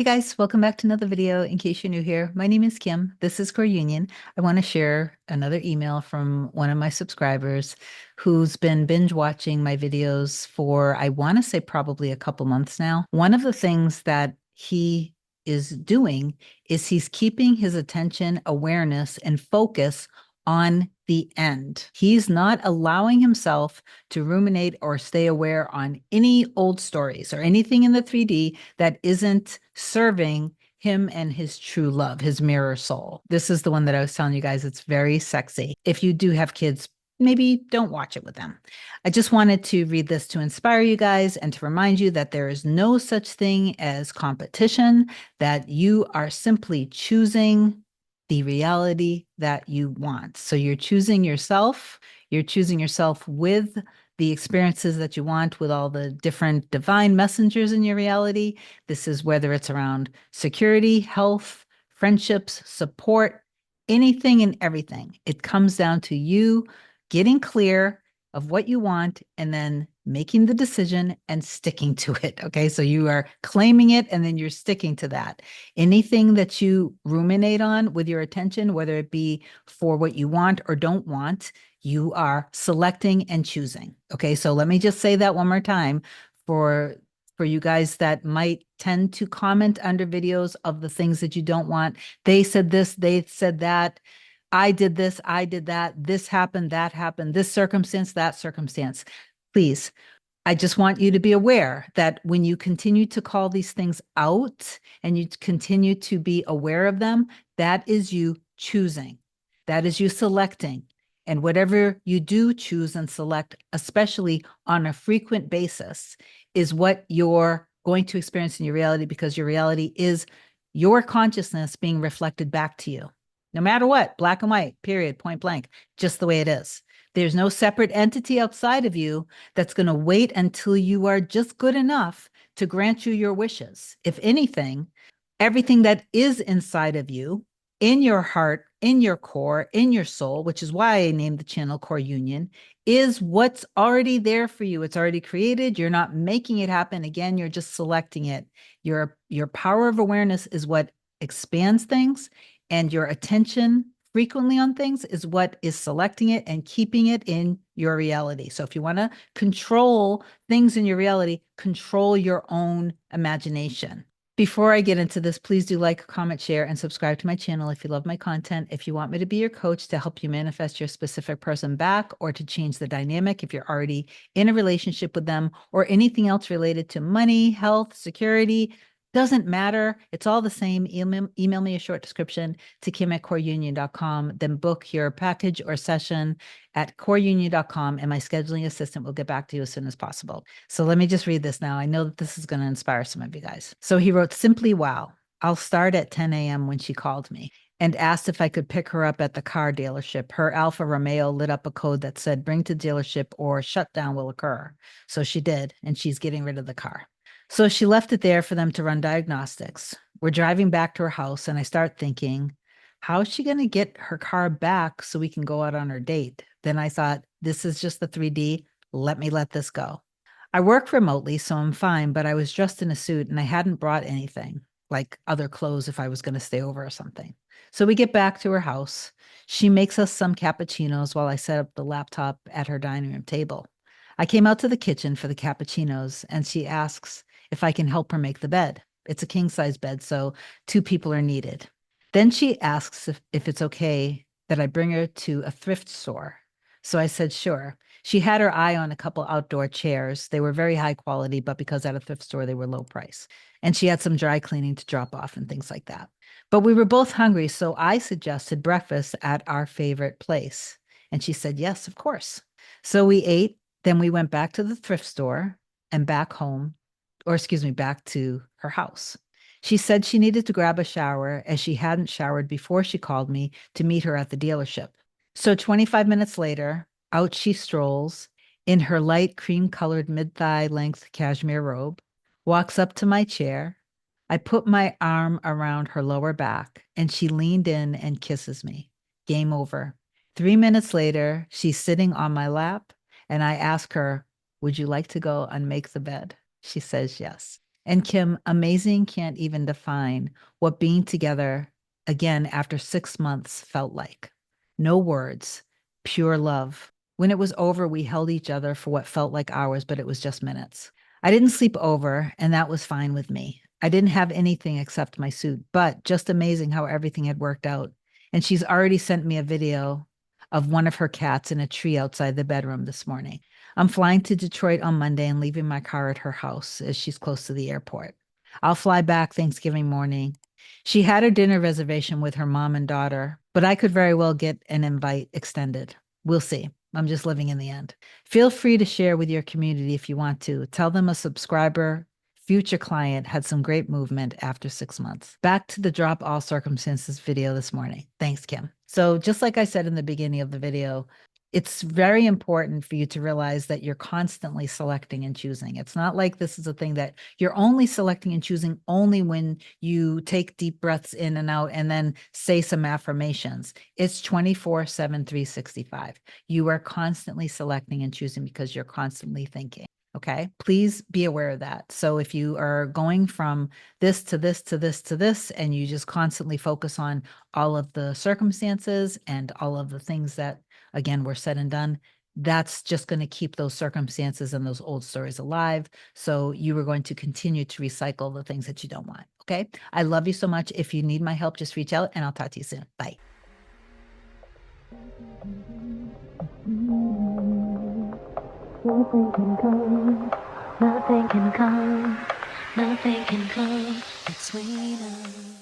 Hey guys, welcome back to another video. In case you're new here, my name is Kim. This is Core Union. I want to share another email from one of my subscribers who's been binge watching my videos for, I want to say probably a couple months now. One of the things that he is doing is he's keeping his attention, awareness, and focus on the end. He's not allowing himself to ruminate or stay aware on any old stories or anything in the 3D that isn't serving him and his true love, his mirror soul. This is the one that I was telling you guys. It's very sexy. If you do have kids, maybe don't watch it with them. I just wanted to read this to inspire you guys and to remind you that there is no such thing as competition, that you are simply choosing the reality that you want. So you're choosing yourself with the experiences that you want, with all the different divine messengers in your reality. This is whether it's around security, health, friendships, support, anything and everything. It comes down to you getting clear of what you want and then making the decision and sticking to it. Okay. So you are claiming it and then you're sticking to that. Anything that you ruminate on with your attention, whether it be for what you want or don't want, you are selecting and choosing. Okay. So let me just say that one more time for you guys that might tend to comment under videos of the things that you don't want. They said this, they said that. I did this, I did that. This happened, this circumstance, that circumstance. Please, I just want you to be aware that when you continue to call these things out and you continue to be aware of them, that is you choosing. That is you selecting. And whatever you do choose and select, especially on a frequent basis, is what you're going to experience in your reality, because your reality is your consciousness being reflected back to you. No matter what, black and white, period, point blank, just the way it is. There's no separate entity outside of you that's going to wait until you are just good enough to grant you your wishes. If anything, everything that is inside of you, in your heart, in your core, in your soul, which is why I named the channel Core Union, is what's already there for you. It's already created. You're not making it happen. Again, you're just selecting it. Your power of awareness is what expands things, and your attention frequently on things is what is selecting it and keeping it in your reality. So if you want to control things in your reality, control your own imagination. Before I get into this, please do like, comment, share, and subscribe to my channel if you love my content. If you want me to be your coach to help you manifest your specific person back, or to change the dynamic if you're already in a relationship with them, or anything else related to money, health, security, doesn't matter. It's all the same. Email me a short description to kim@coreunion.com, then book your package or session at coreunion.com, and my scheduling assistant will get back to you as soon as possible. So let me just read this now. I know that this is going to inspire some of you guys. So he wrote, "Simply wow. I'll start at 10 a.m. when she called me and asked if I could pick her up at the car dealership. Her Alfa Romeo lit up a code that said, 'Bring to dealership or shutdown will occur.' So she did, and she's getting rid of the car. So she left it there for them to run diagnostics. We're driving back to her house, and I start thinking, how is she going to get her car back so we can go out on her date? Then I thought, this is just the 3D. Let me let this go. I work remotely, so I'm fine, but I was dressed in a suit and I hadn't brought anything, like other clothes if I was going to stay over or something. So we get back to her house. She makes us some cappuccinos while I set up the laptop at her dining room table. I came out to the kitchen for the cappuccinos, and she asks if I can help her make the bed. It's a king size bed, so 2 people are needed. Then she asks if it's okay that I bring her to a thrift store. So I said, sure. She had her eye on a couple outdoor chairs. They were very high quality, but because at a thrift store, they were low price. And she had some dry cleaning to drop off and things like that. But we were both hungry, so I suggested breakfast at our favorite place. And she said, yes, of course. So we ate. Then we went back to the thrift store and back home, or excuse me, back to her house. She said she needed to grab a shower as she hadn't showered before she called me to meet her at the dealership. So 25 minutes later, out she strolls in her light cream-colored mid-thigh length cashmere robe, walks up to my chair. I put my arm around her lower back, and she leaned in and kisses me. Game over. 3 minutes later, she's sitting on my lap, and I ask her, would you like to go and make the bed? She says yes. And Kim, amazing can't even define what being together again after 6 months felt like. No words, pure love. When it was over, we held each other for what felt like hours, but it was just minutes. I didn't sleep over, and that was fine with me. I didn't have anything except my suit, but just amazing how everything had worked out. And she's already sent me a video of one of her cats in a tree outside the bedroom this morning. I'm flying to Detroit on Monday and leaving my car at her house as she's close to the airport. I'll fly back Thanksgiving morning. She had a dinner reservation with her mom and daughter, but I could very well get an invite extended. We'll see. I'm just living in the end. Feel free to share with your community if you want to. Tell them a subscriber, future client had some great movement after 6 months. Back to the drop all circumstances video this morning. Thanks, Kim. So just like I said in the beginning of the video, it's very important for you to realize that you're constantly selecting and choosing. It's not like this is a thing that you're only selecting and choosing only when you take deep breaths in and out and then say some affirmations. It's 24/7, 365. You are constantly selecting and choosing because you're constantly thinking. Okay, please be aware of that. So if you are going from this to this to this to this, and you just constantly focus on all of the circumstances and all of the things that, again, were said and done, that's just going to keep those circumstances and those old stories alive. So you are going to continue to recycle the things that you don't want. Okay, I love you so much. If you need my help, just reach out and I'll talk to you soon. Bye. Nothing can come, nothing can come, nothing can come between us.